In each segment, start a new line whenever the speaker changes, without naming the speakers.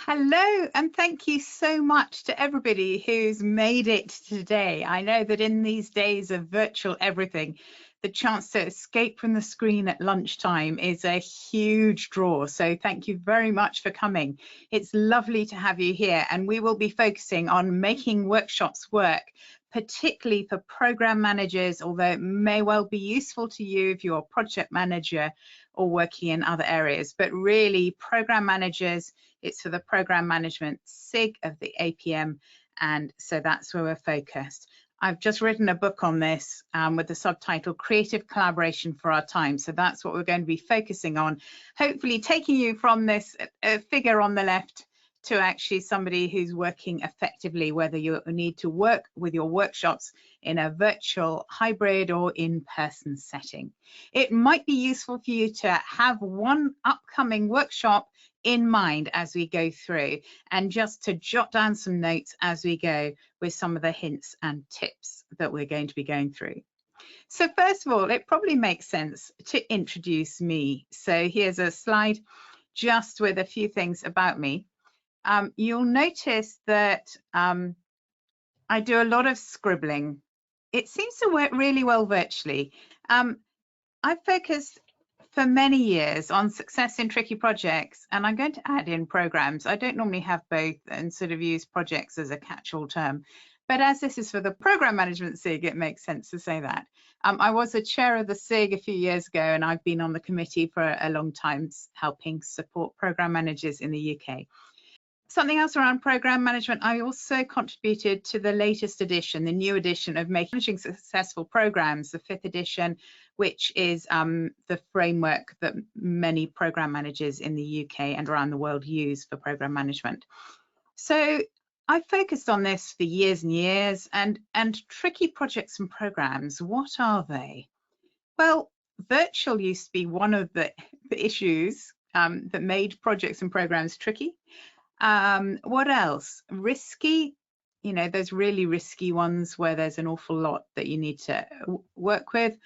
Hello, and thank you so much to everybody who's made it today. I know that in these days of virtual everything, the chance to escape from the screen at lunchtime is a huge draw. So thank you very much for coming. It's lovely to have you here, and we will be focusing on making workshops work, particularly for program managers, although it may well be useful to you if you're a project manager or working in other areas. But really, program managers, it's for the program management SIG of the APM, and so that's where we're focused. I've just written a book on this with the subtitle Creative Collaboration for Our Time. So that's what we're going to be focusing on, hopefully taking you from this figure on the left to actually somebody who's working effectively, whether you need to work with your workshops in a virtual, hybrid, or in-person setting. It might be useful for you to have one upcoming workshop in mind as we go through, and just to jot down some notes as we go with some of the hints and tips that we're going to be going through. So first of all, it probably makes sense to introduce me. So here's a slide just with a few things about me. You'll notice that I do a lot of scribbling. It seems to work really well virtually. I've focused for many years on success in tricky projects, and I'm going to add in programs. I don't normally have both and sort of use projects as a catch-all term, but as this is for the program management SIG, it makes sense to say that. I was a chair of the SIG a few years ago, and I've been on the committee for a long time helping support program managers in the UK. Something else around program management, I also contributed to the latest edition, the new edition of Managing Successful Programs, the 5th edition, which is the framework that many program managers in the UK and around the world use for program management. So I focused on this for years and years, and tricky projects and programs, what are they? Well, virtual used to be one of the issues that made projects and programs tricky. What else? Risky, you know, those really risky ones where there's an awful lot that you need to work with.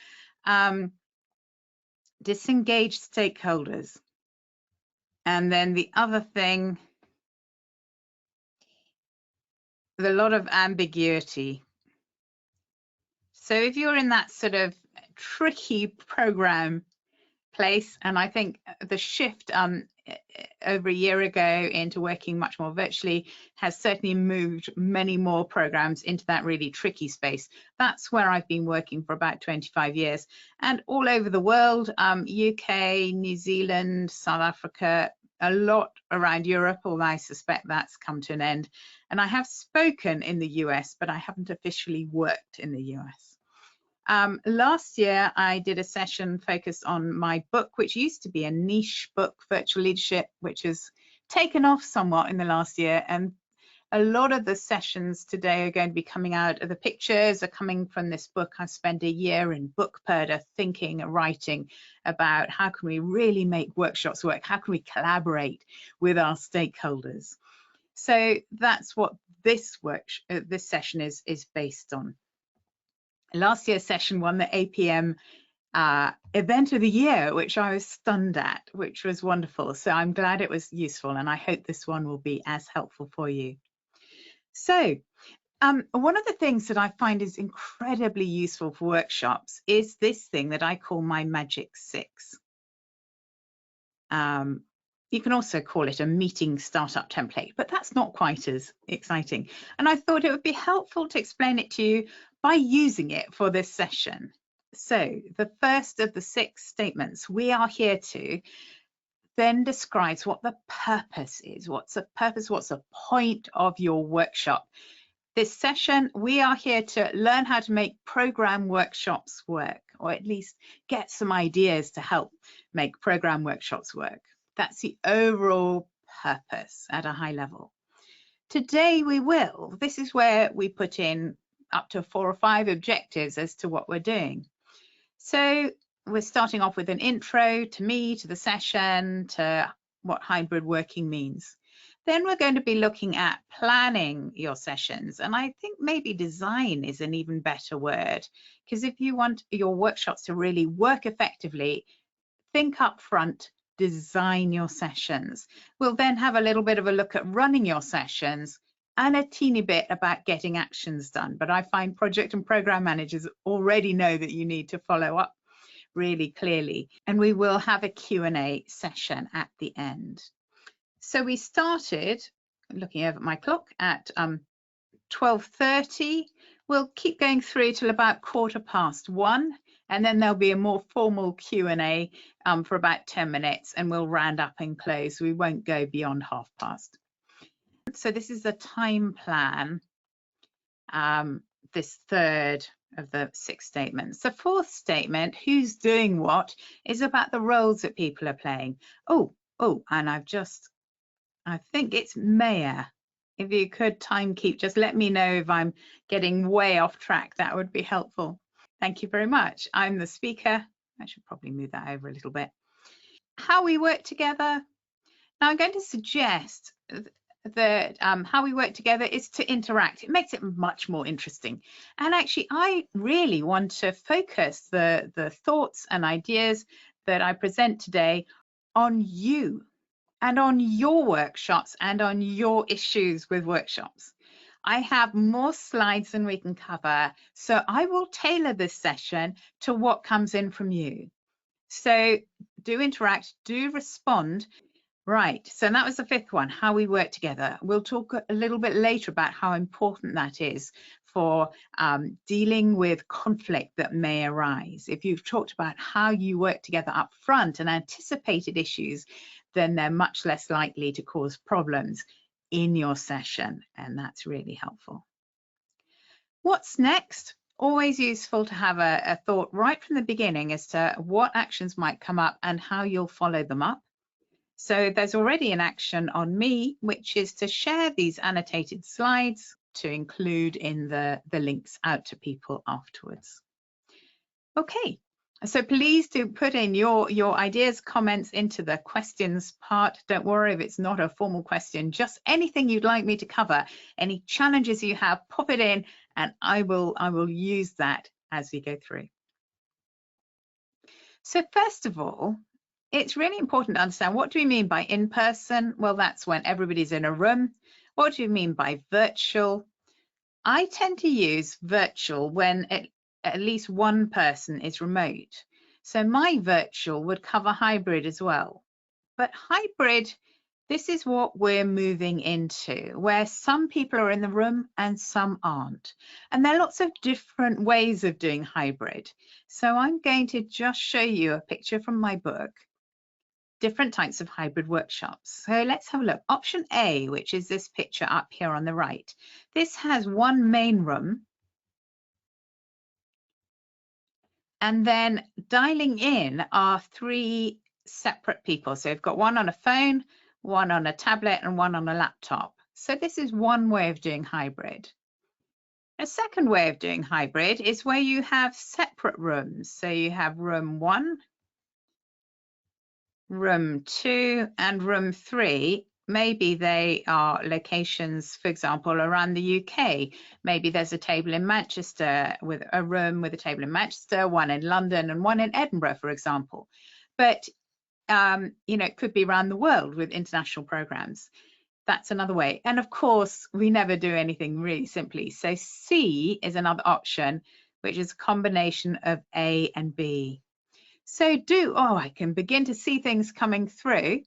Disengaged stakeholders. And then the other thing, a lot of ambiguity. So if you're in that sort of tricky program place, and I think the shift over a year ago into working much more virtually has certainly moved many more programs into that really tricky space. That's where I've been working for about 25 years, and all over the world, UK, New Zealand, South Africa, a lot around Europe, although I suspect that's come to an end. And I have spoken in the US, but I haven't officially worked in the US. Last year, I did a session focused on my book, which used to be a niche book, Virtual Leadership, which has taken off somewhat in the last year. And a lot of the sessions today are going to be coming out of the pictures are coming from this book. I spent a year in Bookpurder thinking and writing about how can we really make workshops work? How can we collaborate with our stakeholders? So that's what this session is based on. Last year's session won the APM event of the year, which I was stunned at, which was wonderful. So I'm glad it was useful, and I hope this one will be as helpful for you. So one of the things that I find is incredibly useful for workshops is this thing that I call my Magic 6. You can also call it a meeting startup template, but that's not quite as exciting. And I thought it would be helpful to explain it to you by using it for this session. So the first of the 6 statements, we are here to, then describes what the purpose is. What's the purpose? What's the point of your workshop? This session, we are here to learn how to make program workshops work, or at least get some ideas to help make program workshops work. That's the overall purpose at a high level. Today we will. This is where we put in up to 4 or 5 objectives as to what we're doing. So we're starting off with an intro to me, to the session, to what hybrid working means. Then we're going to be looking at planning your sessions, and I think maybe design is an even better word, because if you want your workshops to really work effectively, think up front, design your sessions. We'll then have a little bit of a look at running your sessions and a teeny bit about getting actions done. But I find project and program managers already know that you need to follow up really clearly. And we will have a Q&A session at the end. So we started, looking over at my clock, at 12:30. We'll keep going through till about 1:15, and then there'll be a more formal Q&A for about 10 minutes, and we'll round up and close. We won't go beyond 1:30. So this is the time plan, this third of the 6 statements. The 4th statement, who's doing what, is about the roles that people are playing. Oh, and I think it's Maya. If you could time keep, just let me know if I'm getting way off track. That would be helpful. Thank you very much. I'm the speaker. I should probably move that over a little bit. How we work together. Now I'm going to suggest that how we work together is to interact. It makes it much more interesting. And actually, I really want to focus the thoughts and ideas that I present today on you and on your workshops and on your issues with workshops. I have more slides than we can cover, so I will tailor this session to what comes in from you. So do interact, do respond. Right, so that was the 5th one, how we work together. We'll talk a little bit later about how important that is for dealing with conflict that may arise. If you've talked about how you work together up front and anticipated issues, then they're much less likely to cause problems in your session, and that's really helpful. What's next? Always useful to have a thought right from the beginning as to what actions might come up and how you'll follow them up. So there's already an action on me, which is to share these annotated slides to include in the links out to people afterwards. Okay, so please do put in your ideas, comments into the questions part. Don't worry if it's not a formal question, just anything you'd like me to cover, any challenges you have, pop it in and I will use that as we go through. So first of all, it's really important to understand, what do we mean by in-person? Well, that's when everybody's in a room. What do you mean by virtual? I tend to use virtual when at least one person is remote. So my virtual would cover hybrid as well. But hybrid, this is what we're moving into, where some people are in the room and some aren't. And there are lots of different ways of doing hybrid. So I'm going to just show you a picture from my book. Different types of hybrid workshops. So let's have a look. Option A, which is this picture up here on the right. This has one main room. And then dialing in are 3 separate people. So you've got one on a phone, one on a tablet, and one on a laptop. So this is one way of doing hybrid. A second way of doing hybrid is where you have separate rooms. So you have room 1, room 2 and room 3. Maybe they are locations, for example, around the UK. Maybe there's a table in Manchester with a room with a table in Manchester, one in London and one in Edinburgh, for example. But, you know, it could be around the world with international programs. That's another way. And of course, we never do anything really simply. So C is another option, which is a combination of A and B. So I can begin to see things coming through,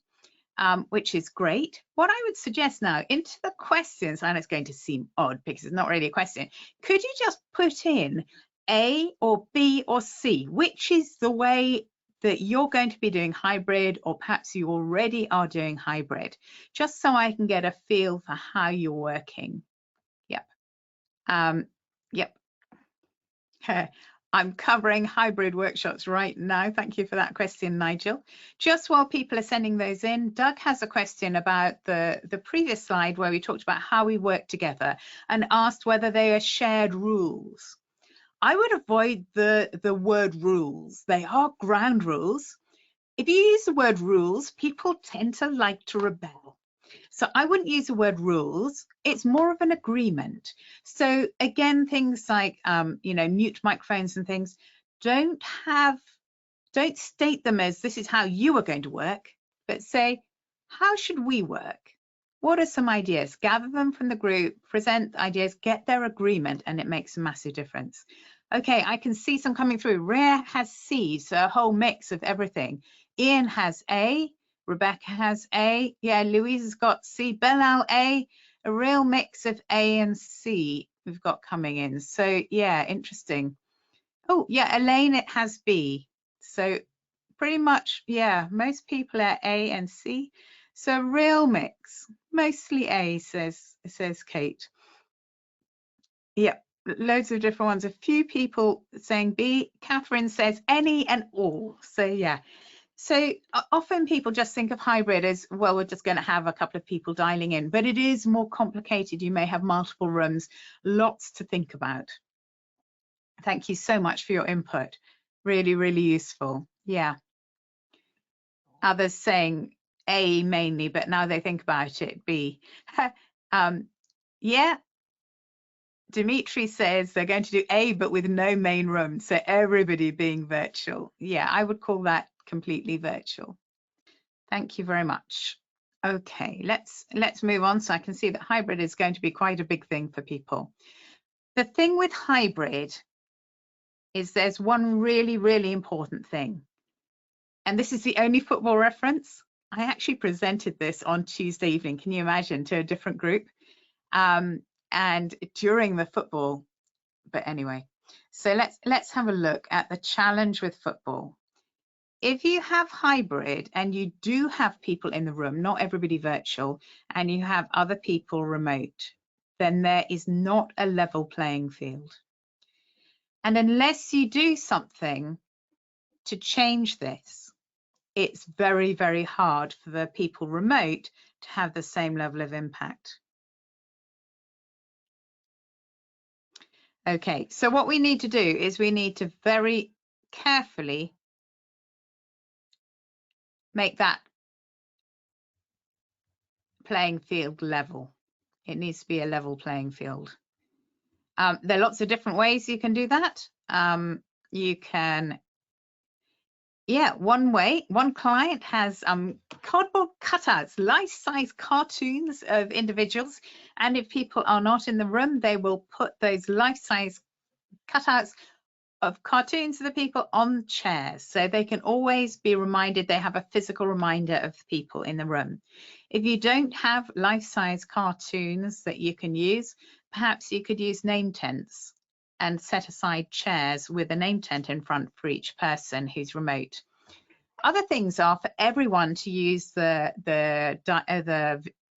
which is great. What I would suggest now into the questions, and it's going to seem odd because it's not really a question, could you just put in A or B or C? Which is the way that you're going to be doing hybrid, or perhaps you already are doing hybrid, just so I can get a feel for how you're working. Yep. Yep. I'm covering hybrid workshops right now. Thank you for that question, Nigel. Just while people are sending those in, Doug has a question about the previous slide where we talked about how we work together and asked whether they are shared rules. I would avoid the word rules. They are ground rules. If you use the word rules, people tend to like to rebel. So I wouldn't use the word rules. It's more of an agreement. So again, things like, you know, mute microphones and things, don't state them as this is how you are going to work. but say, how should we work? What are some ideas? Gather them from the group, present ideas, get their agreement, and it makes a massive difference. Okay, I can see some coming through. Rhea has C, so a whole mix of everything. Ian has A, Rebecca has A, yeah, Louise has got C, Bellal A, a real mix of A and C we've got coming in. So yeah, interesting. Oh yeah, Elaine, it has B. So pretty much, yeah, most people are A and C. So real mix, mostly A, says Kate. Yep, loads of different ones. A few people saying B. Catherine says any and all. So yeah. So often people just think of hybrid as, well, we're just going to have a couple of people dialing in, but it is more complicated. You may have multiple rooms, lots to think about. Thank you so much for your input. Really, really useful. Yeah. Others saying A mainly, but now they think about it, B. Yeah. Dimitri says they're going to do A, but with no main room. So everybody being virtual. Yeah, I would call that completely virtual. Thank you very much. Okay, let's move on. So I can see that hybrid is going to be quite a big thing for people. The thing with hybrid is there's one really, really important thing. And this is the only football reference. I actually presented this on Tuesday evening, can you imagine, to a different group. And during the football, but anyway, so let's have a look at the challenge with football. If you have hybrid and you do have people in the room, not everybody virtual, and you have other people remote, then there is not a level playing field. And unless you do something to change this, it's very, very hard for the people remote to have the same level of impact. Okay, so what we need to do is we need to very carefully make that playing field level. It needs to be a level playing field. There are lots of different ways you can do that. You can, yeah, one client has cardboard cutouts, life-size cartoons of individuals, and if people are not in the room, they will put those life-size cutouts of cartoons of the people on chairs, so they can always be reminded, they have a physical reminder of the people in the room. If you don't have life-size cartoons that you can use, perhaps you could use name tents and set aside chairs with a name tent in front for each person who's remote. Other things are for everyone to use the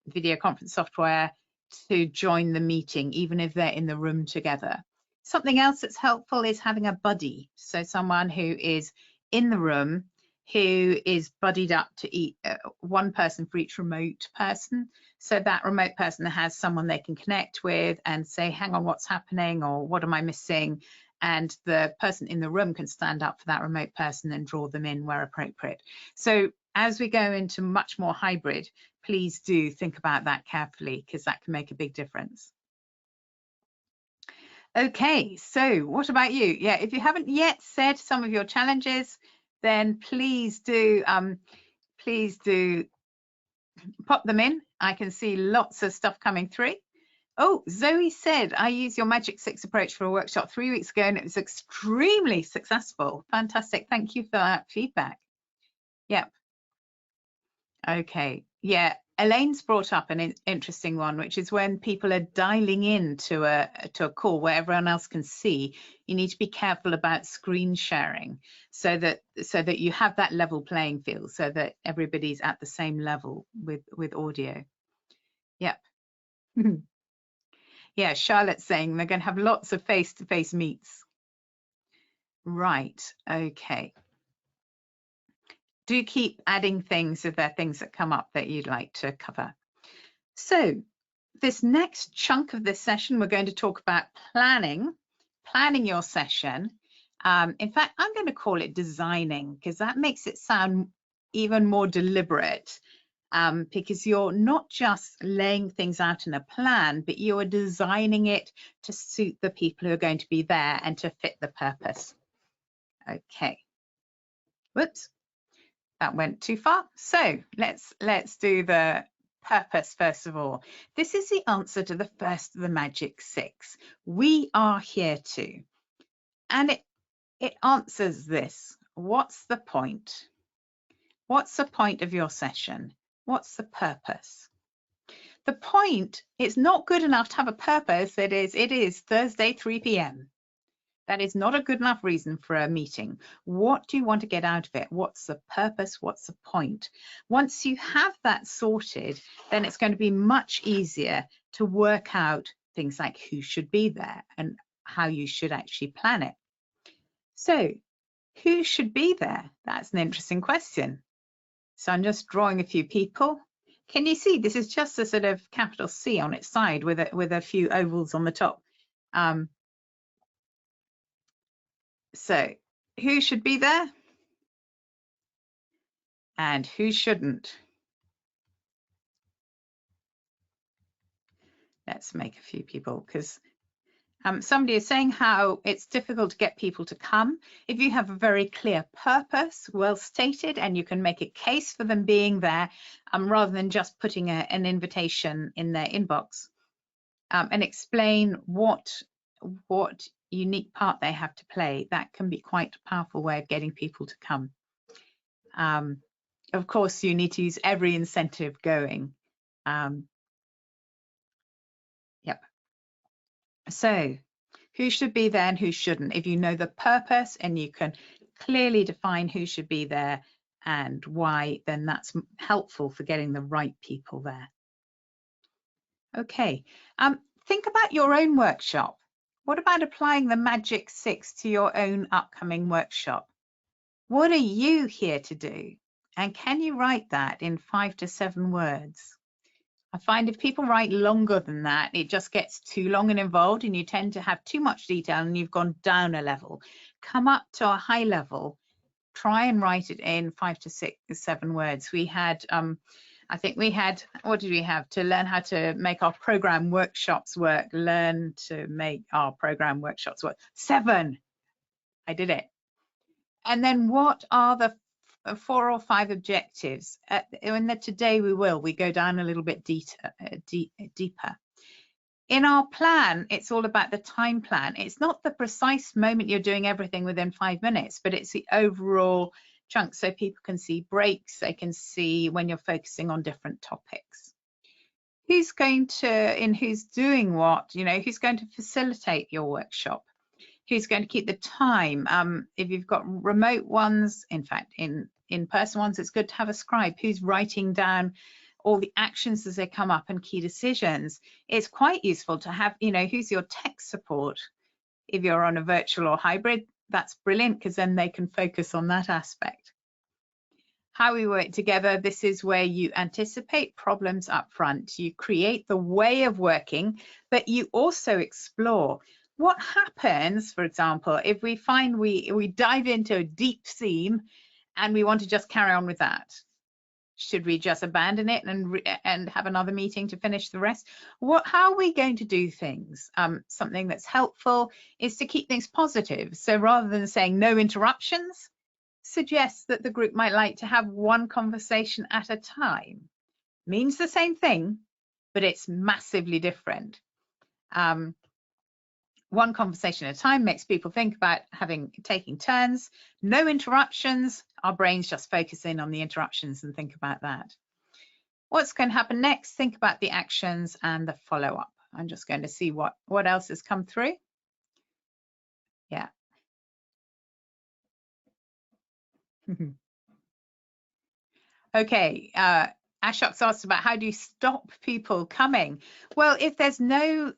video conference software to join the meeting, even if they're in the room together. Something else that's helpful is having a buddy. So someone who is in the room, who is buddied up to one person for each remote person. So that remote person has someone they can connect with and say, hang on, what's happening, or what am I missing? And the person in the room can stand up for that remote person and draw them in where appropriate. So as we go into much more hybrid, please do think about that carefully, because that can make a big difference. Okay, so what about you? Yeah, if you haven't yet said some of your challenges, then please do pop them in. I can see lots of stuff coming through. Oh, Zoe said, I used your Magic 6 approach for a workshop 3 weeks ago and it was extremely successful. Fantastic. Thank you for that feedback. Yep. Okay. Yeah. Elaine's brought up an interesting one, which is when people are dialing in to a call where everyone else can see, you need to be careful about screen sharing so that you have that level playing field, so that everybody's at the same level with audio. Yep. Yeah, Charlotte's saying they're going to have lots of face-to-face meets. Right. Okay. Do keep adding things if there are things that come up that you'd like to cover. So this next chunk of this session, we're going to talk about planning your session. In fact, I'm going to call it designing, because that makes it sound even more deliberate, because you're not just laying things out in a plan, but you are designing it to suit the people who are going to be there and to fit the purpose. Okay. Whoops. that went too far. So let's do the purpose first of all. This is the answer to the first of the magic 6. We are here to, and it answers this. What's the point? What's the point of your session? What's the purpose? The point, it's not good enough to have a purpose. It is Thursday, 3 p.m. That is not a good enough reason for a meeting. What do you want to get out of it? What's the purpose? What's the point? Once you have that sorted, then it's going to be much easier to work out things like who should be there and how you should actually plan it. So, who should be there? That's an interesting question. So I'm just drawing a few people. Can you see this is just a sort of capital C on its side with a few ovals on the top. So who should be there and who shouldn't? Let's make a few people, because somebody is saying how it's difficult to get people to come. If you have a very clear purpose, well stated, and you can make a case for them being there, rather than just putting an invitation in their inbox, and explain what unique part they have to play, that can be quite a powerful way of getting people to come. Of course, you need to use every incentive going. Yep. So who should be there and who shouldn't? If you know the purpose and you can clearly define who should be there and why, then that's helpful for getting the right people there. Okay, think about your own workshop. What about applying the Magic 6 to your own upcoming workshop? What are you here to do? And can you write that in 5 to 7 words? I find if people write longer than that, it just gets too long and involved, and you tend to have too much detail and you've gone down a level. Come up to a high level, try and write it in 5 to 7 words. We had, I think we had, what did we have? To learn how to make our program workshops work, learn to make our program workshops work. 7, I did it. And then what are the 4 or 5 objectives? Today we go down a little bit deeper. In our plan, it's all about the time plan. It's not the precise moment you're doing everything within 5 minutes, but it's the overall chunk, so people can see breaks, they can see when you're focusing on different topics. Who's going to, and who's doing what, who's going to facilitate your workshop? Who's going to keep the time? If you've got remote ones, in fact, in-person ones, it's good to have a scribe who's writing down all the actions as they come up and key decisions. It's quite useful to have, who's your tech support. If you're on a virtual or hybrid, that's brilliant, because then they can focus on that aspect. How we work together, this is where you anticipate problems up front. You create the way of working, but you also explore what happens, for example, if we find we dive into a deep theme and we want to just carry on with that. Should we just abandon it and have another meeting to finish the rest? How are we going to do things? Something that's helpful is to keep things positive. So rather than saying no interruptions, suggest that the group might like to have one conversation at a time. Means the same thing, but it's massively different. One conversation at a time makes people think about taking turns. No interruptions. Our brains just focus in on the interruptions and think about that. What's going to happen next? Think about the actions and the follow-up. I'm just going to see what else has come through. Yeah. Okay. Ashok's asked about how do you stop people coming? Well, if there's no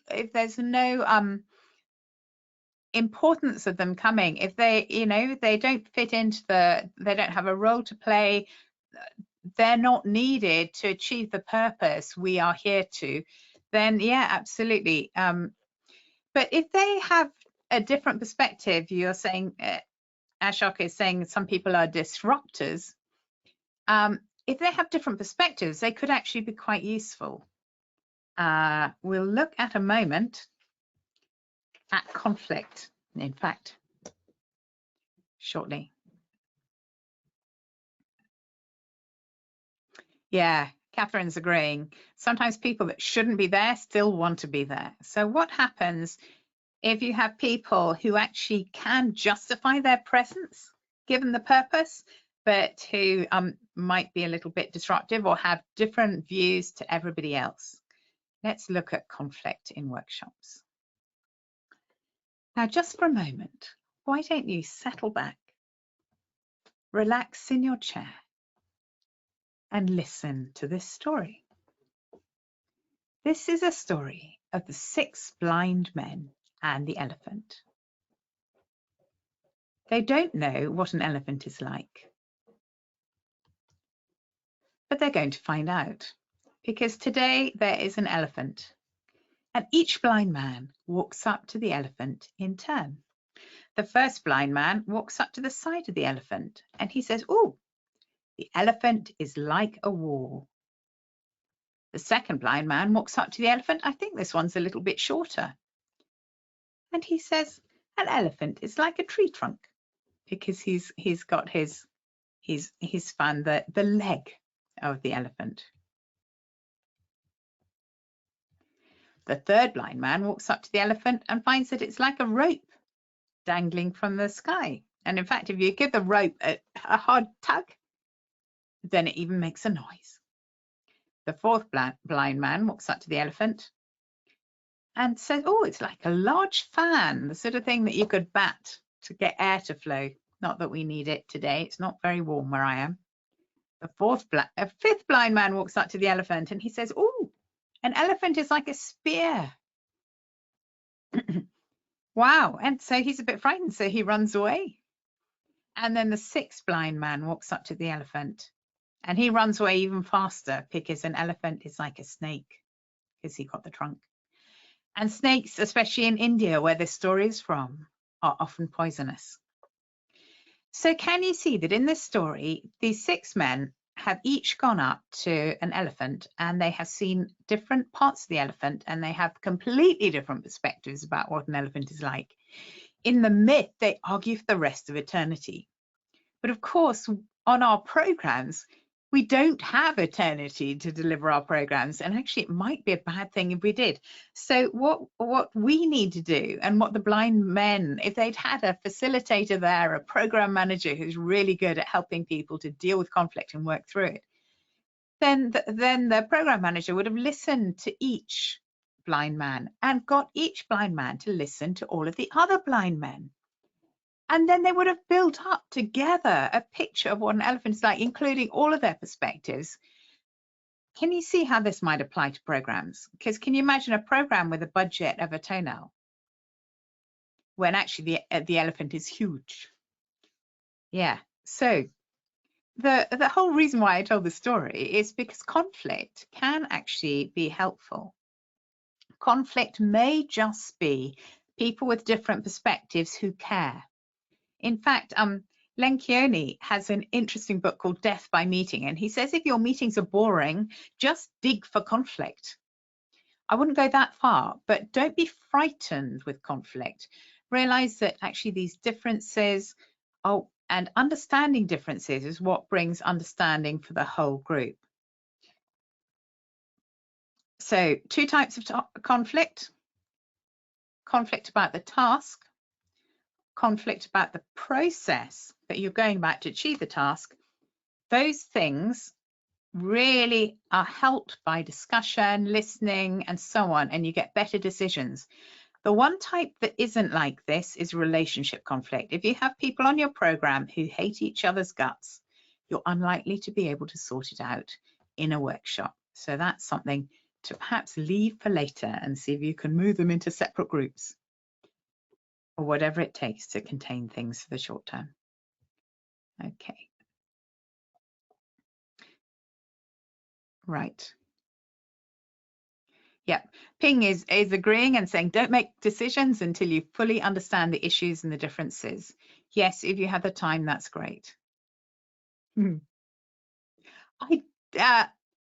importance of them coming, if they don't fit into they don't have a role to play, they're not needed to achieve the purpose we are here to, then yeah, absolutely. But if they have a different perspective, you're saying, Ashok is saying some people are disruptors. If they have different perspectives, they could actually be quite useful. We'll look at a moment at conflict, in fact, shortly. Yeah, Catherine's agreeing. Sometimes people that shouldn't be there still want to be there. So what happens if you have people who actually can justify their presence given the purpose, but who might be a little bit disruptive or have different views to everybody else? Let's look at conflict in workshops. Now, just for a moment, why don't you settle back, relax in your chair, and listen to this story. This is a story of the 6 blind men and the elephant. They don't know what an elephant is like, but they're going to find out, because today there is an elephant, and each blind man walks up to the elephant in turn. The first blind man walks up to the side of the elephant, and he says, "Oh, the elephant is like a wall." The second blind man walks up to the elephant. "I think this one's a little bit shorter." And he says, "An elephant is like a tree trunk," because he's found the leg of the elephant. The third blind man walks up to the elephant and finds that it's like a rope dangling from the sky. And in fact, if you give the rope a hard tug, then it even makes a noise. The fourth blind man walks up to the elephant and says, "Oh, it's like a large fan, the sort of thing that you could bat to get air to flow. Not that we need it today. It's not very warm where I am." The fifth blind man walks up to the elephant and he says, "Oh, an elephant is like a spear." Wow. And so he's a bit frightened, so he runs away. And then the sixth blind man walks up to the elephant and he runs away even faster, because an elephant is like a snake, because he got the trunk. And snakes, especially in India, where this story is from, are often poisonous. So can you see that in this story, these 6 men have each gone up to an elephant and they have seen different parts of the elephant, and they have completely different perspectives about what an elephant is like. In the myth, they argue for the rest of eternity. But of course, on our programs, we don't have eternity to deliver our programs, and actually it might be a bad thing if we did. So what we need to do, and what the blind men, if they'd had a facilitator there, a program manager who's really good at helping people to deal with conflict and work through it, then the program manager would have listened to each blind man and got each blind man to listen to all of the other blind men. And then they would have built up together a picture of what an elephant is like, including all of their perspectives. Can you see how this might apply to programs? Because can you imagine a program with a budget of a toenail when actually the elephant is huge? Yeah. So the whole reason why I told the story is because conflict can actually be helpful. Conflict may just be people with different perspectives who care. In fact, Lencioni has an interesting book called Death by Meeting, and he says if your meetings are boring, just dig for conflict. I wouldn't go that far, but don't be frightened with conflict. Realize that actually these differences, and understanding differences is what brings understanding for the whole group. So 2 types of conflict. Conflict about the task, conflict about the process that you're going about to achieve the task. Those things really are helped by discussion, listening, and so on, and you get better decisions. The one type that isn't like this is relationship conflict. If you have people on your program who hate each other's guts, you're unlikely to be able to sort it out in a workshop. So that's something to perhaps leave for later and see if you can move them into separate groups, or whatever it takes to contain things for the short term. Okay. Right. Yep. Ping is agreeing and saying, don't make decisions until you fully understand the issues and the differences. Yes, if you have the time, that's great.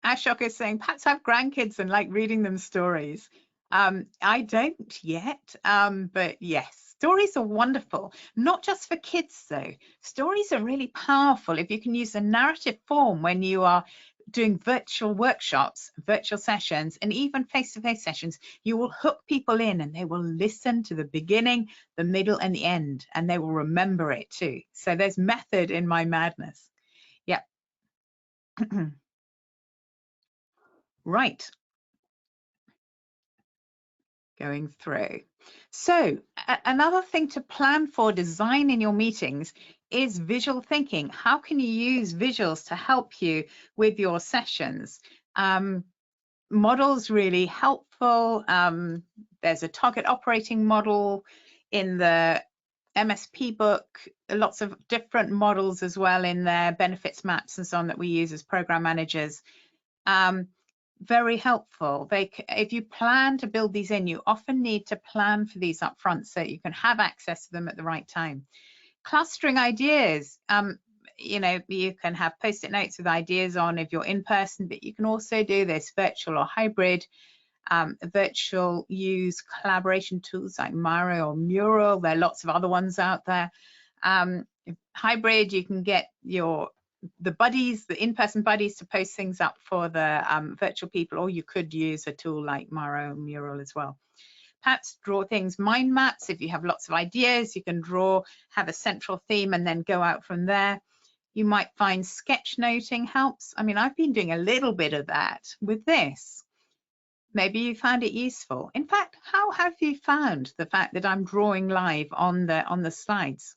Ashok is saying, perhaps have grandkids and like reading them stories. I don't yet, but yes. Stories are wonderful, not just for kids though. Stories are really powerful if you can use a narrative form when you are doing virtual workshops, virtual sessions, and even face-to-face sessions, you will hook people in and they will listen to the beginning, the middle, and the end, and they will remember it too. So there's method in my madness. Yep. Right. Going through. So another thing to plan for design in your meetings is visual thinking. How can you use visuals to help you with your sessions? Models really helpful. There's a target operating model in the MSP book, lots of different models as well in there, benefits maps and so on that we use as program managers. Very helpful. If you plan to build these in, you often need to plan for these up front so you can have access to them at the right time. Clustering ideas. You know, you can have post-it notes with ideas on if you're in person, but you can also do this virtual or hybrid. Virtual use collaboration tools like Miro or Mural. There are lots of other ones out there. Hybrid, you can get the buddies, the in-person buddies, to post things up for the virtual people, or you could use a tool like Miro and Mural as well. Perhaps draw things, mind maps. If you have lots of ideas, you can draw, have a central theme, and then go out from there. You might find sketchnoting helps. I mean, I've been doing a little bit of that with this. Maybe you found it useful. In fact, how have you found the fact that I'm drawing live on the slides?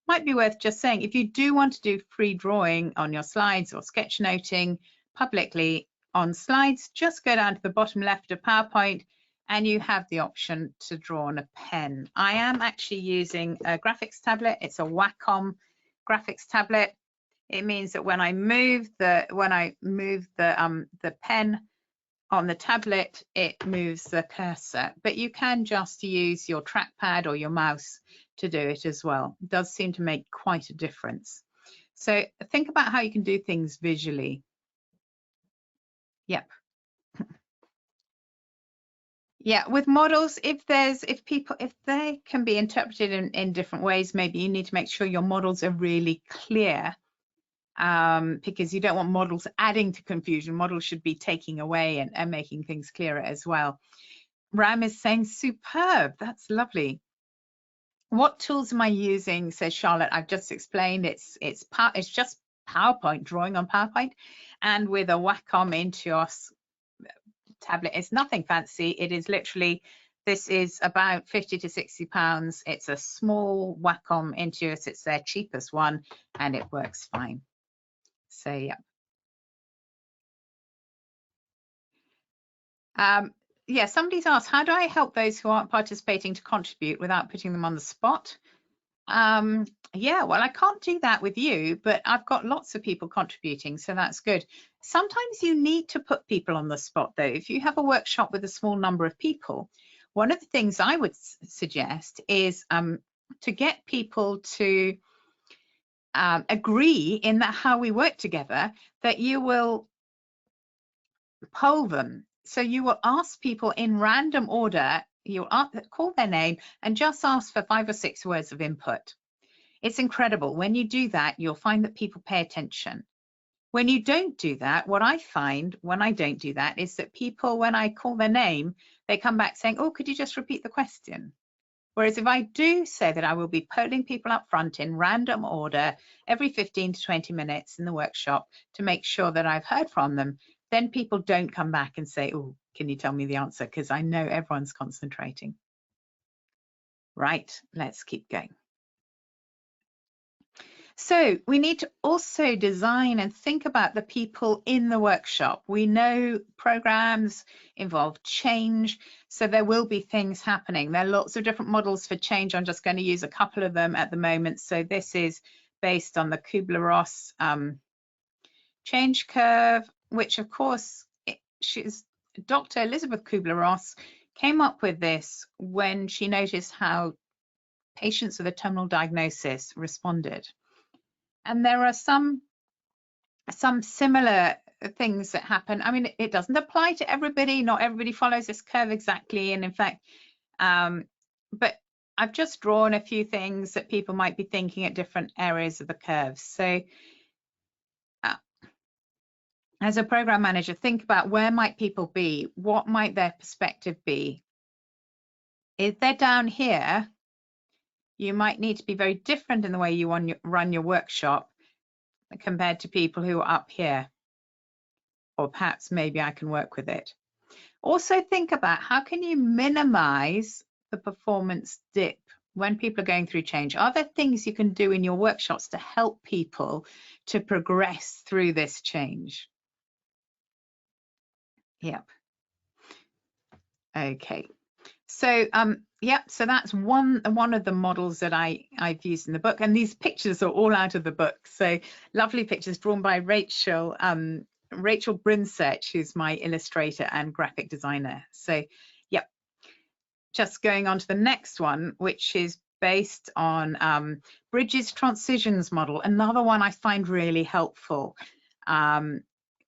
Might be worth just saying, if you do want to do free drawing on your slides or sketchnoting publicly on slides, just go down to the bottom left of PowerPoint and you have the option to draw on a pen. I am actually using a graphics tablet. It's a Wacom graphics tablet. It means that when I move the pen on the tablet, it moves the cursor, but you can just use your trackpad or your mouse to do it as well. It does seem to make quite a difference. So think about how you can do things visually. Yep. Yeah, with models, if they can be interpreted in different ways, maybe you need to make sure your models are really clear, because you don't want models adding to confusion. Models should be taking away and making things clearer as well. Ram is saying superb. That's lovely. What tools am I using? Says Charlotte. I've just explained. It's just PowerPoint, drawing on PowerPoint, and with a Wacom Intuos tablet. It's nothing fancy. It is literally, this is about 50 to 60 pounds. It's a small Wacom Intuos. It's their cheapest one, and it works fine. So yeah. Yeah, somebody's asked, how do I help those who aren't participating to contribute without putting them on the spot? Yeah, well, I can't do that with you, but I've got lots of people contributing, so that's good. Sometimes you need to put people on the spot, though. If you have a workshop with a small number of people, one of the things I would suggest is to get people to agree in that how we work together, that you will poll them. So you will ask people in random order, you'll call their name and just ask for 5 or 6 words of input. It's incredible. When you do that, you'll find that people pay attention. When you don't do that, what I find when I don't do that is that people, when I call their name, they come back saying, oh, could you just repeat the question? Whereas if I do say that I will be polling people up front in random order every 15 to 20 minutes in the workshop to make sure that I've heard from them, then people don't come back and say, oh, can you tell me the answer? Because I know everyone's concentrating. Right, let's keep going. So we need to also design and think about the people in the workshop. We know programs involve change, so there will be things happening. There are lots of different models for change. I'm just going to use a couple of them at the moment. So this is based on the Kubler-Ross change curve, which of course, Dr. Elizabeth Kubler-Ross came up with this when she noticed how patients with a terminal diagnosis responded. And there are some similar things that happen. I mean, it doesn't apply to everybody. Not everybody follows this curve exactly. And in fact, but I've just drawn a few things that people might be thinking at different areas of the curve. So as a program manager, think about where might people be? What might their perspective be? If they're down here, you might need to be very different in the way you run your workshop compared to people who are up here. Or perhaps maybe I can work with it. Also think about how can you minimize the performance dip when people are going through change. Are there things you can do in your workshops to help people to progress through this change? Yep. Okay. So so that's one of the models that I've used in the book, and these pictures are all out of the book. So lovely pictures drawn by Rachel Brinset, who's my illustrator and graphic designer. So yep, just going on to the next one, which is based on Bridges Transitions model, another one I find really helpful,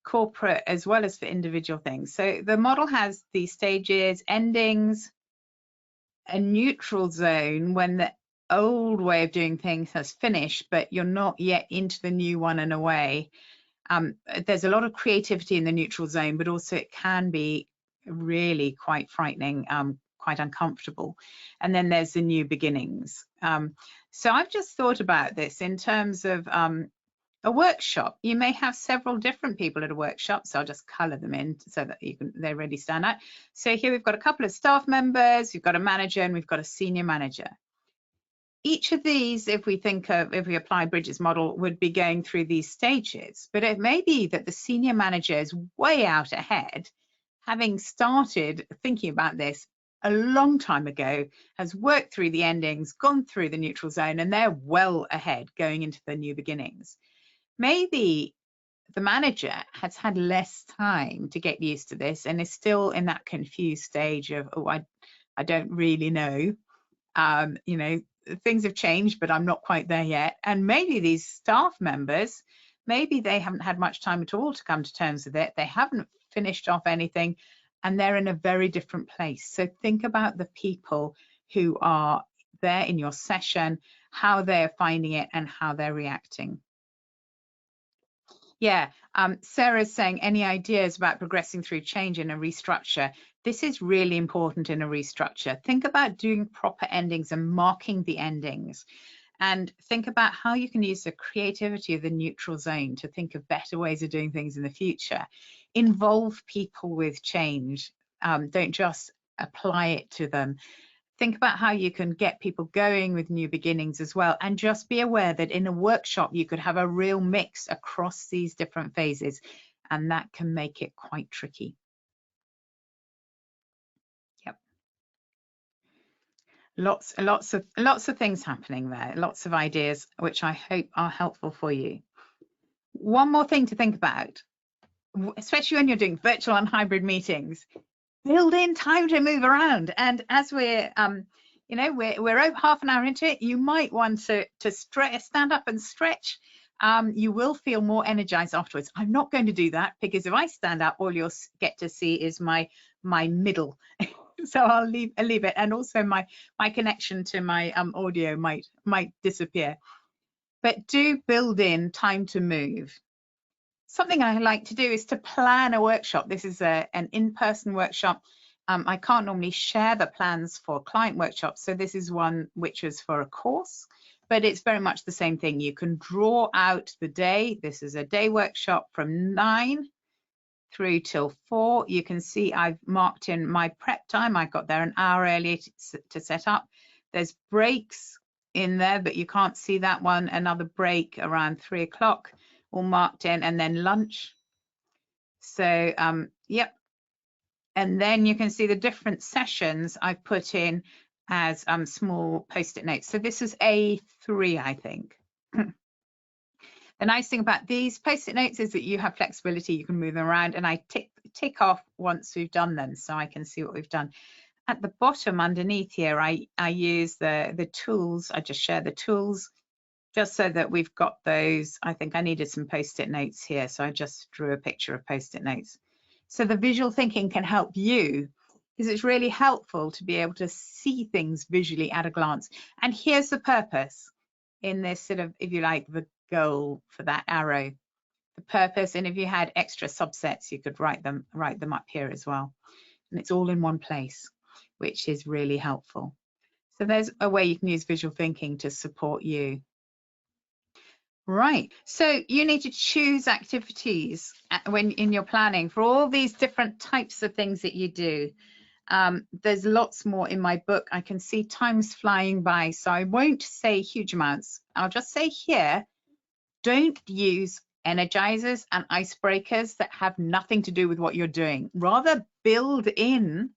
corporate as well as for individual things. So the model has these stages, endings, a neutral zone when the old way of doing things has finished, but you're not yet into the new one and away. There's a lot of creativity in the neutral zone, but also it can be really quite frightening, quite uncomfortable. And then there's the new beginnings. So I've just thought about this in terms of a workshop. You may have several different people at a workshop, so I'll just color them in so that they really stand out. So here we've got a couple of staff members, we've got a manager, and we've got a senior manager. Each of these, if we apply Bridges' model, would be going through these stages, but it may be that the senior manager is way out ahead, having started thinking about this a long time ago, has worked through the endings, gone through the neutral zone, and they're well ahead going into the new beginnings. Maybe the manager has had less time to get used to this and is still in that confused stage of, oh, I don't really know. You know, things have changed, but I'm not quite there yet. And maybe these staff members, maybe they haven't had much time at all to come to terms with it. They haven't finished off anything and they're in a very different place. So think about the people who are there in your session, how they're finding it and how they're reacting. Yeah, Sarah's saying, any ideas about progressing through change in a restructure? This is really important in a restructure. Think about doing proper endings and marking the endings. And think about how you can use the creativity of the neutral zone to think of better ways of doing things in the future. Involve people with change. Don't just apply it to them. Think about how you can get people going with new beginnings as well, and just be aware that in a workshop you could have a real mix across these different phases, and that can make it quite tricky. Yep. Lots of things happening there, lots of ideas which I hope are helpful for you. One more thing to think about, especially when you're doing virtual and hybrid meetings, build in time to move around. And as we're you know, we're over half an hour into it, you might want to stand up and stretch. You will feel more energized afterwards. I'm not going to do that because if I stand up, all you'll get to see is my middle. So I'll leave it, and also my connection to my audio might disappear. But do build in time to move. Something I like to do is to plan a workshop. This is an in-person workshop. I can't normally share the plans for client workshops, so this is one which is for a course, but it's very much the same thing. You can draw out the day. This is a day workshop from 9 through till 4. You can see I've marked in my prep time. I got there an hour early to set up. There's breaks in there, but you can't see that one. Another break around 3 o'clock, all marked in, and then lunch. So yep. And then you can see the different sessions I've put in as small post-it notes. So this is A3, I think. The nice thing about these post-it notes is that you have flexibility. You can move them around, and I tick off once we've done them so I can see what we've done. At the bottom underneath here, I use the tools. I just share the tools just so that we've got those. I think I needed some post-it notes here, so I just drew a picture of post-it notes. So the visual thinking can help you, because it's really helpful to be able to see things visually at a glance. And here's the purpose in this sort of, if you like, the goal for that arrow. the purpose, and if you had extra subsets, you could write them up here as well. And it's all in one place, which is really helpful. So there's a way you can use visual thinking to support you. Right, so you need to choose activities when in your planning for all these different types of things that you do. There's lots more in my book. I can see time's flying by, so I won't say huge amounts. I'll just say here, don't use energizers and icebreakers that have nothing to do with what you're doing. Rather build in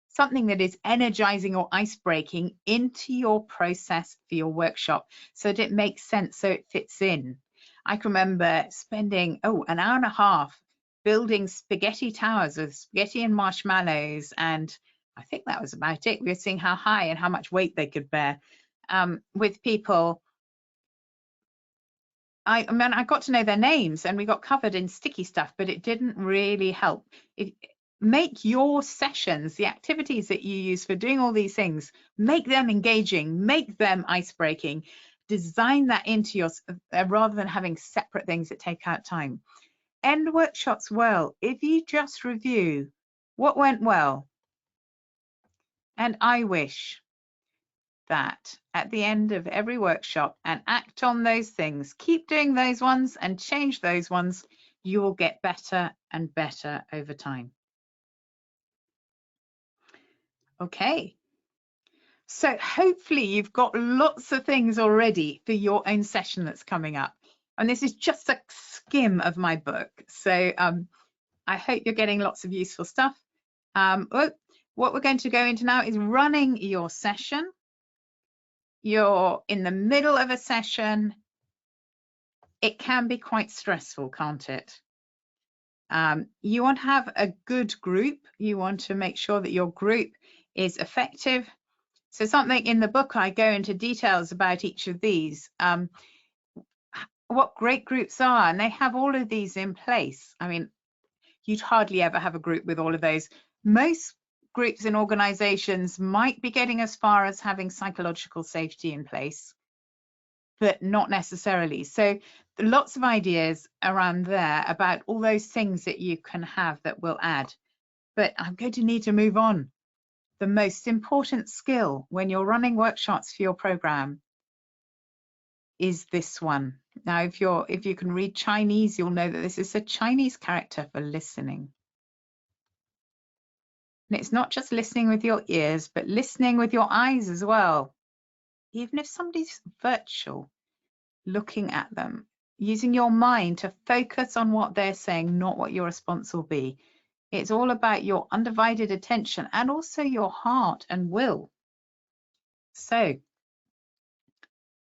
something that is energizing or ice-breaking into your process for your workshop so that it makes sense, so it fits in. I can remember spending, an hour and a half building spaghetti towers with spaghetti and marshmallows, and I think that was about it. We were seeing how high and how much weight they could bear with people. I got to know their names and we got covered in sticky stuff, but it didn't really help. Make your sessions, the activities that you use for doing all these things, make them engaging, make them ice-breaking, design that into your, rather than having separate things that take out time. End workshops well if you just review what went well. And I wish that at the end of every workshop and act on those things, keep doing those ones and change those ones, you will get better and better over time. Okay, so hopefully you've got lots of things already for your own session that's coming up. And this is just a skim of my book. So I hope you're getting lots of useful stuff. What we're going to go into now is running your session. You're in the middle of a session. It can be quite stressful, can't it? You want to have a good group. You want to make sure that your group is effective. So something in the book, I go into details about each of these, what great groups are, and they have all of these in place. I mean, you'd hardly ever have a group with all of those. Most groups and organizations might be getting as far as having psychological safety in place, but not necessarily. So lots of ideas around there about all those things that you can have that will add. But I'm going to need to move on. The most important skill when you're running workshops for your program is this one. Now, if you can read Chinese, you'll know that this is a Chinese character for listening. And it's not just listening with your ears, but listening with your eyes as well. Even if somebody's virtual, looking at them, using your mind to focus on what they're saying, not what your response will be. It's all about your undivided attention and also your heart and will. So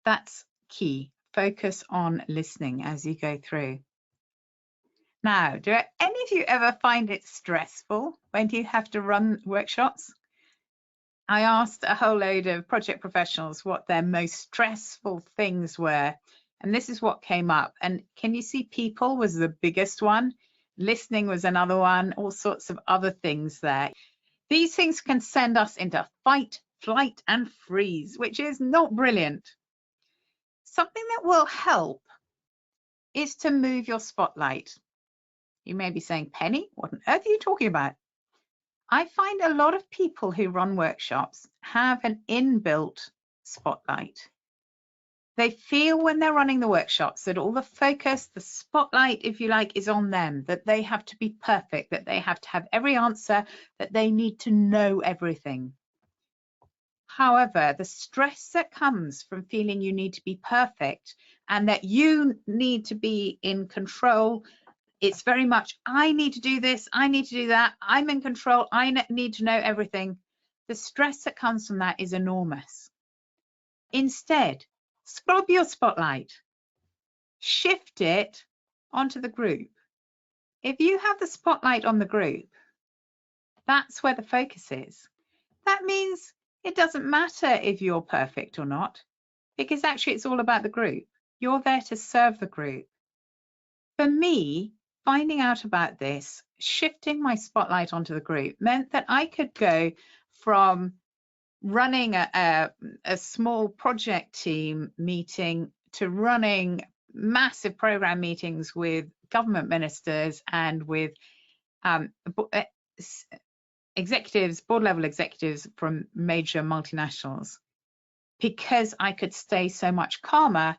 that's key. Focus on listening as you go through. Now, do any of you ever find it stressful when you have to run workshops? I asked a whole load of project professionals what their most stressful things were, and this is what came up. And can you see people was the biggest one? Listening was another one, all sorts of other things there. These things can send us into fight, flight, and freeze, which is not brilliant. Something that will help is to move your spotlight. You may be saying, Penny, what on earth are you talking about? I find a lot of people who run workshops have an inbuilt spotlight. They feel when they're running the workshops that all the focus, the spotlight, if you like, is on them, that they have to be perfect, that they have to have every answer, that they need to know everything. However, the stress that comes from feeling you need to be perfect and that you need to be in control, it's very much, I need to do this, I need to do that, I'm in control, I need to know everything. The stress that comes from that is enormous. Instead, scrub your spotlight, shift it onto the group. If you have the spotlight on the group, that's where the focus is. That means it doesn't matter if you're perfect or not, because actually it's all about the group. You're there to serve the group. For me, finding out about this, shifting my spotlight onto the group meant that I could go from running a small project team meeting to running massive program meetings with government ministers and with executives, board level executives from major multinationals, because I could stay so much calmer,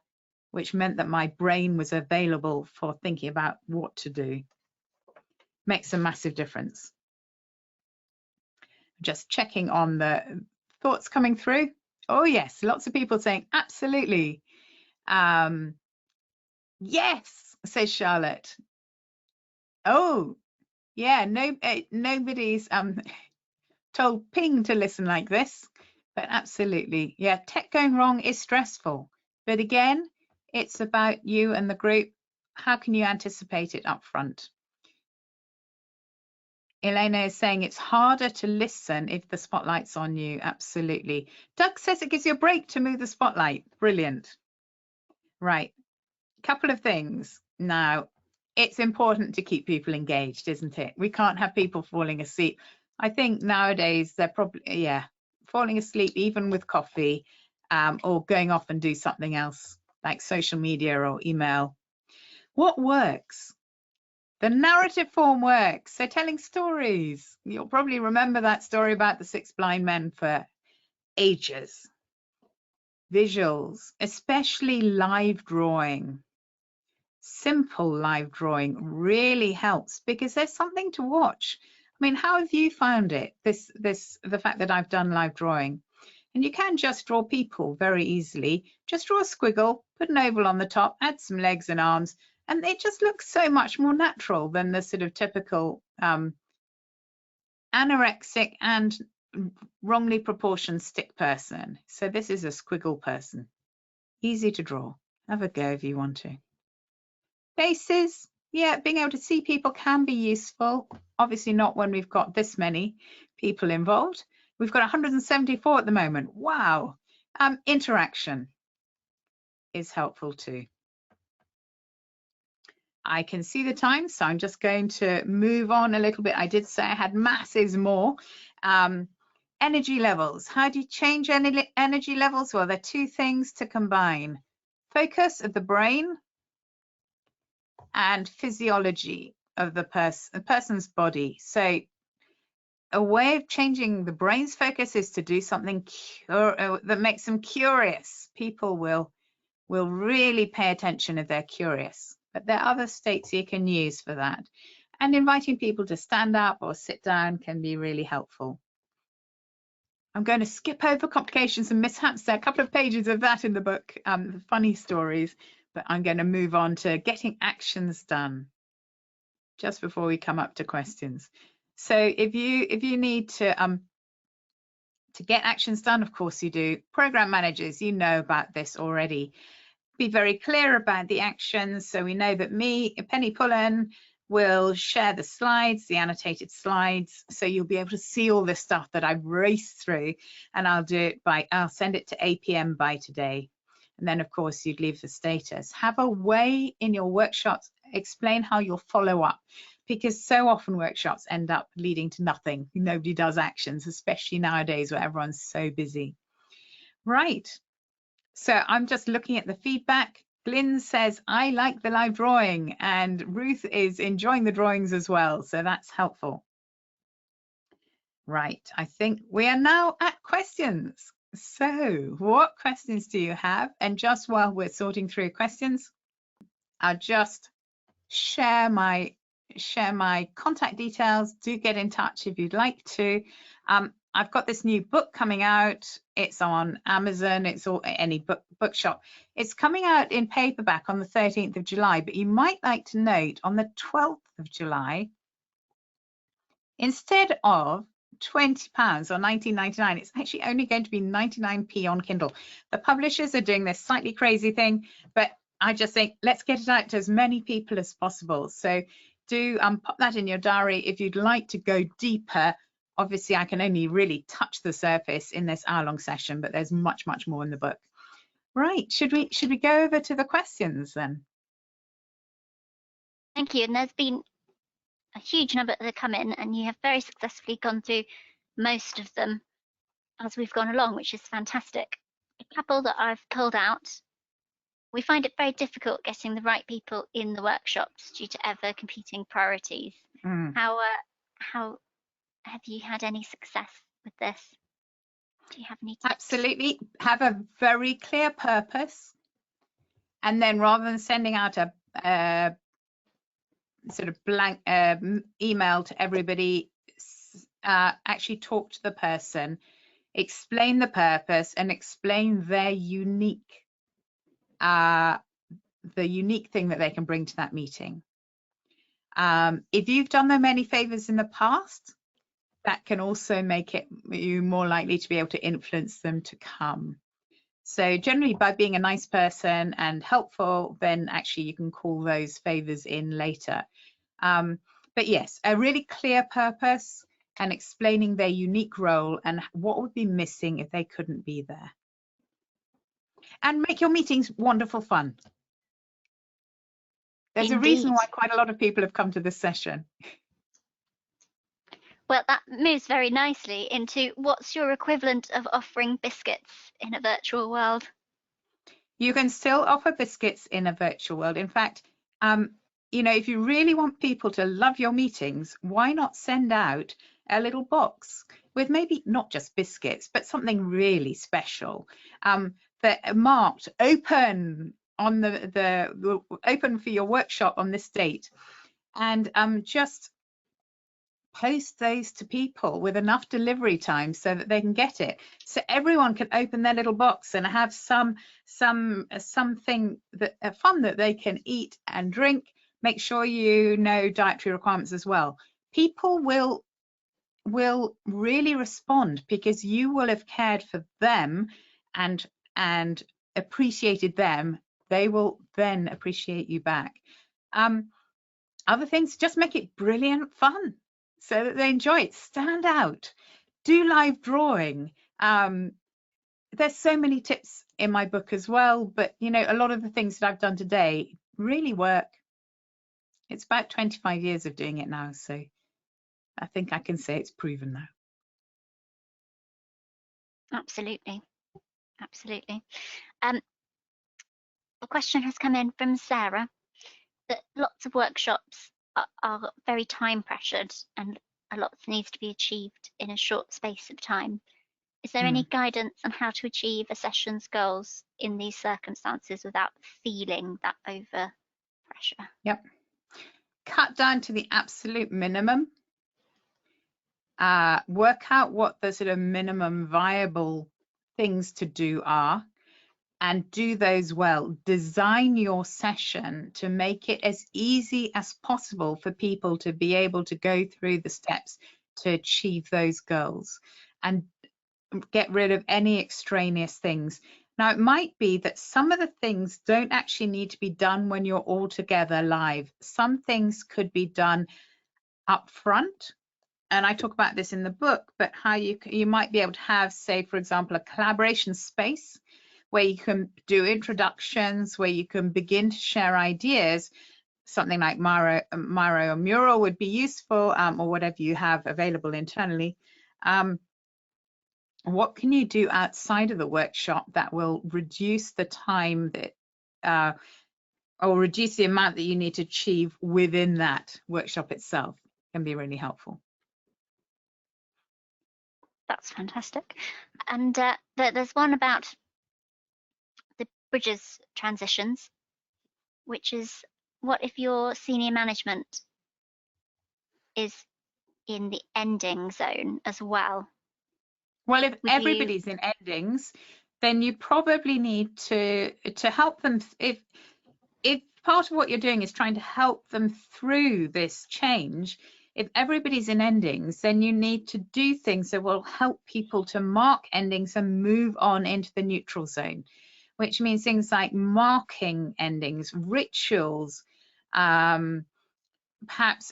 which meant that my brain was available for thinking about what to do. Makes a massive difference. Just checking on the thoughts coming through. Oh yes, lots of people saying absolutely. Yes, says Charlotte. Oh yeah, nobody's told Ping to listen like this, but absolutely, yeah, tech going wrong is stressful, but again, it's about you and the group. How can you anticipate it up front? Elena is saying it's harder to listen if the spotlight's on you. Absolutely. Doug says it gives you a break to move the spotlight. Brilliant. Right. Couple of things. Now, it's important to keep people engaged, isn't it? We can't have people falling asleep. I think nowadays they're probably, yeah, falling asleep even with coffee, or going off and do something else like social media or email. What works? The narrative form works. So telling stories. You'll probably remember that story about the 6 blind men for ages. Visuals, especially live drawing. Simple live drawing really helps because there's something to watch. I mean, how have you found it? The fact that I've done live drawing. And you can just draw people very easily. Just draw a squiggle, put an oval on the top, add some legs and arms, and it just looks so much more natural than the sort of typical anorexic and wrongly proportioned stick person. So this is a squiggle person. Easy to draw. Have a go if you want to. Faces, yeah, being able to see people can be useful. Obviously not when we've got this many people involved. We've got 174 at the moment. Wow. Interaction is helpful too. I can see the time, so I'm just going to move on a little bit. I did say I had masses more. Energy levels. How do you change energy levels? Well, there are 2 things to combine. Focus of the brain and physiology of the person's body. So a way of changing the brain's focus is to do something that makes them curious. People will really pay attention if they're curious. But there are other states you can use for that. And inviting people to stand up or sit down can be really helpful. I'm going to skip over complications and mishaps. There are a couple of pages of that in the book, funny stories, but I'm going to move on to getting actions done just before we come up to questions. So if you need to get actions done, of course you do. Program managers, you know about this already. Be very clear about the actions. So we know that Penny Pullan, will share the slides, the annotated slides. So you'll be able to see all this stuff that I've raced through, and I'll send it to APM by today. And then of course you'd leave the status. Have a way in your workshops, explain how you'll follow up, because so often workshops end up leading to nothing. Nobody does actions, especially nowadays where everyone's so busy. Right. So I'm just looking at the feedback. Glyn says, I like the live drawing, and Ruth is enjoying the drawings as well. So that's helpful. Right, I think we are now at questions. So what questions do you have? And just while we're sorting through questions, I'll just share my contact details. Do get in touch if you'd like to. I've got this new book coming out. It's on Amazon. It's all any bookshop. It's coming out in paperback on the 13th of July, but you might like to note on the 12th of July, instead of £20 or $19.99, it's actually only going to be 99p on Kindle. The publishers are doing this slightly crazy thing, but I just think let's get it out to as many people as possible. So do pop that in your diary if you'd like to go deeper. Obviously, I can only really touch the surface in this hour-long session, but there's much, much more in the book. Right, should we go over to the questions then?
Thank you. And there's been a huge number that have come in, and you have very successfully gone through most of them as we've gone along, which is fantastic. A couple that I've pulled out we find it very difficult getting the right people in the workshops due to ever competing priorities. How have you had any success with this? Do you have any tips?
Absolutely. Have a very clear purpose. And then rather than sending out a sort of blank email to everybody, actually talk to the person, explain the purpose and explain their unique, the unique thing that they can bring to that meeting. If you've done them any favors in the past, that can also make it you more likely to be able to influence them to come. So generally by being a nice person and helpful, then actually you can call those favors in later. But yes, a really clear purpose and explaining their unique role and what would be missing if they couldn't be there. And make your meetings wonderful fun. There's
Indeed.
a reason why quite a lot of people have come to this session.
Well, that moves very nicely into what's your equivalent of offering biscuits in a virtual world?
You can still offer biscuits in a virtual world. In fact, you know, if you really want people to love your meetings, why not send out a little box with maybe not just biscuits, but something really special that are marked open on the open for your workshop on this date, and just post those to people with enough delivery time so that they can get it, so everyone can open their little box and have something that fun that they can eat and drink. Make sure you know dietary requirements as well. People will really respond because you will have cared for them and appreciated them. They will then appreciate you back. Other things, just make it brilliant fun so that they enjoy it. Stand out, do live drawing. There's so many tips in my book as well, but you know, a lot of the things that I've done today really work. It's about 25 years of doing it now, so I think I can say it's proven now.
Absolutely. Absolutely. A question has come in from Sarah that lots of workshops are very time pressured and a lot needs to be achieved in a short space of time. Is there any guidance on how to achieve a session's goals in these circumstances without feeling that over pressure?
Yep. Cut down to the absolute minimum. Work out what the sort of minimum viable things to do are and do those well. Design your session to make it as easy as possible for people to be able to go through the steps to achieve those goals, and get rid of any extraneous things. Now, it might be that some of the things don't actually need to be done when you're all together live. Some things could be done up front. And I talk about this in the book, but how you might be able to have, say, for example, a collaboration space where you can do introductions, where you can begin to share ideas. Something like Miro or Mural would be useful, or whatever you have available internally. What can you do outside of the workshop that will reduce the time that, or reduce the amount that you need to achieve within that workshop itself? Can be really helpful.
That's fantastic. And there's one about the bridges transitions, which is, what if your senior management is in the ending zone as well?
Well, if everybody's in endings, then you probably need to help them. If part of what you're doing is trying to help them through this change, if everybody's in endings, then you need to do things that will help people to mark endings and move on into the neutral zone, which means things like marking endings, rituals, perhaps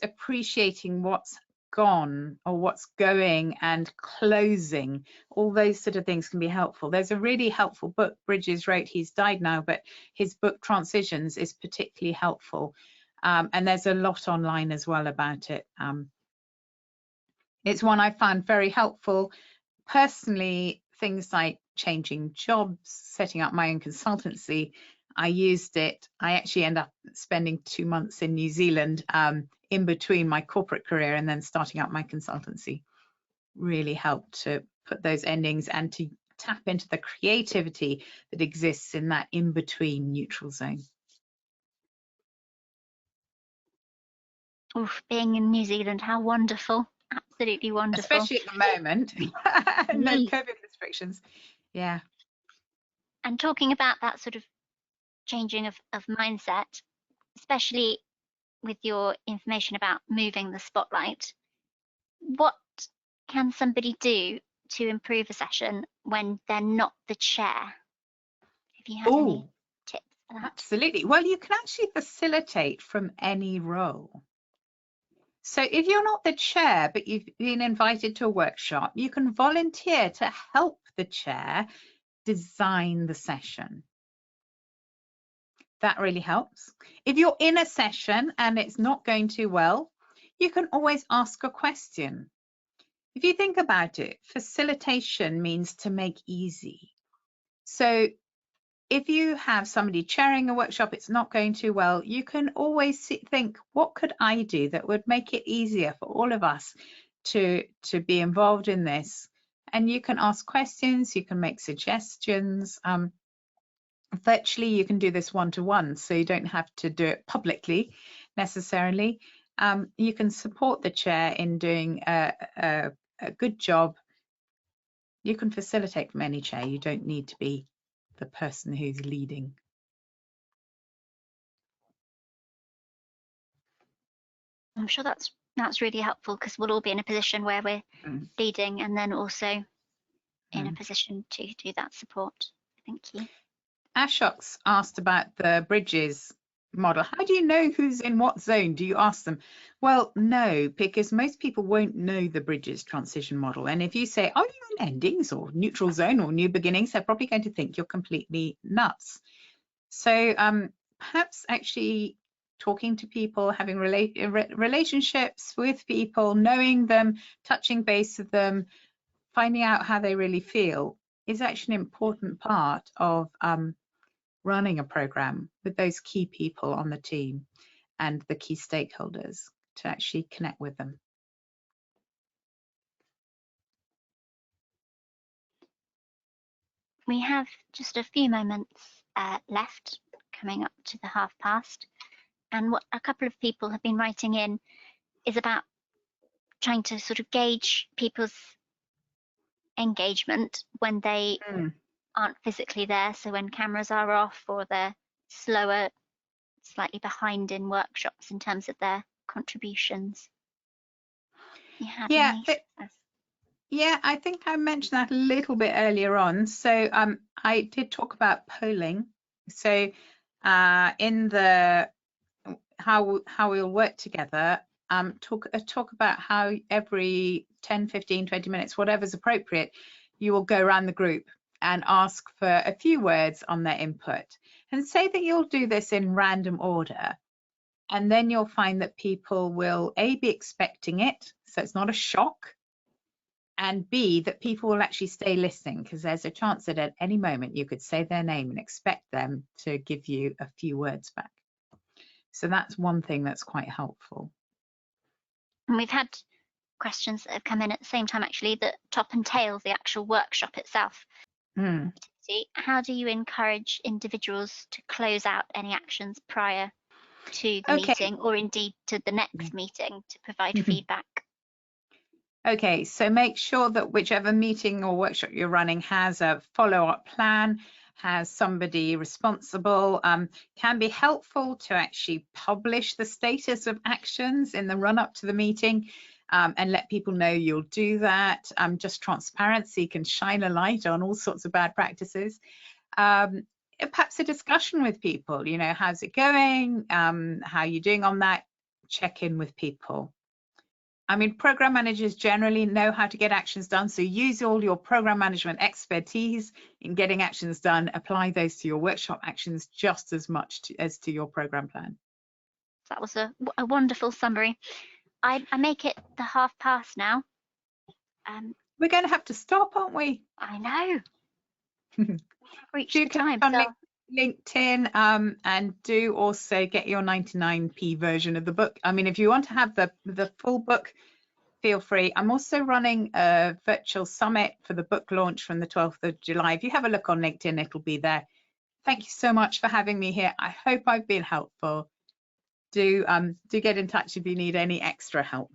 appreciating what's gone or what's going and closing. All those sort of things can be helpful. There's a really helpful book Bridges wrote. He's died now, but his book Transitions is particularly helpful. And there's a lot online as well about it. It's one I found very helpful. Personally, things like changing jobs, setting up my own consultancy, I used it. I actually ended up spending 2 months in New Zealand in between my corporate career and then starting up my consultancy. Really helped to put those endings and to tap into the creativity that exists in that in-between neutral zone.
Oof, being in New Zealand, how wonderful. Absolutely wonderful.
Especially at the moment. No COVID restrictions. Yeah.
And talking about that sort of changing of mindset, especially with your information about moving the spotlight, what can somebody do to improve a session when they're not the chair? Have you had any tips for that?
Absolutely. Well, you can actually facilitate from any role. So if you're not the chair, but you've been invited to a workshop, you can volunteer to help the chair design the session. That really helps. If you're in a session and it's not going too well, you can always ask a question. If you think about it, facilitation means to make easy. So if you have somebody chairing a workshop, it's not going too well, you can always think, what could I do that would make it easier for all of us to be involved in this? And you can ask questions, you can make suggestions. Virtually, you can do this one-to-one, so you don't have to do it publicly necessarily. You can support the chair in doing a good job. You can facilitate from any chair. You don't need to be the person who's leading.
I'm sure that's really helpful, because we'll all be in a position where we're leading and then also in a position to do that support. Thank you.
Ashok's asked about the bridges model. How do you know who's in what zone? Do you ask them? Well, no, because most people won't know the bridges transition model. And if you say, oh, you're in endings or neutral zone or new beginnings, they're probably going to think you're completely nuts. So perhaps actually talking to people, having relationships with people, knowing them, touching base with them, finding out how they really feel is actually an important part of running a program with those key people on the team and the key stakeholders to actually connect with them.
We have just a few moments left, coming up to the past, and what a couple of people have been writing in is about trying to sort of gauge people's engagement when they aren't physically there, so when cameras are off or they're slower, slightly behind in workshops in terms of their contributions.
Yeah, I think I mentioned that a little bit earlier on. So I did talk about polling. So in the how we'll work together, talk about how every 10, 15, 20 minutes, whatever's appropriate, you will go around the group and ask for a few words on their input. And say that you'll do this in random order. And then you'll find that people will A, be expecting it, so it's not a shock, and B, that people will actually stay listening, because there's a chance that at any moment you could say their name and expect them to give you a few words back. So that's one thing that's quite helpful.
And we've had questions that have come in at the same time, actually, that top and tail the actual workshop itself. How do you encourage individuals to close out any actions prior to the meeting, or indeed to the next meeting, to provide feedback?
Okay, so make sure that whichever meeting or workshop you're running has a follow-up plan, has somebody responsible. Can be helpful to actually publish the status of actions in the run-up to the meeting and let people know you'll do that. Just transparency can shine a light on all sorts of bad practices. Perhaps a discussion with people, you know, how's it going? How are you doing on that? Check in with people. I mean, program managers generally know how to get actions done, so use all your program management expertise in getting actions done. Apply those to your workshop actions just as much as to your program plan.
That was a wonderful summary. I make it the past now.
We're going to have to stop, aren't we?
I know. Reached the time.
LinkedIn, and do also get your 99p version of the book. I mean, if you want to have the full book, feel free. I'm also running a virtual summit for the book launch from the 12th of July. If you have a look on LinkedIn, it'll be there. Thank you so much for having me here. I hope I've been helpful. Do get in touch if you need any extra help.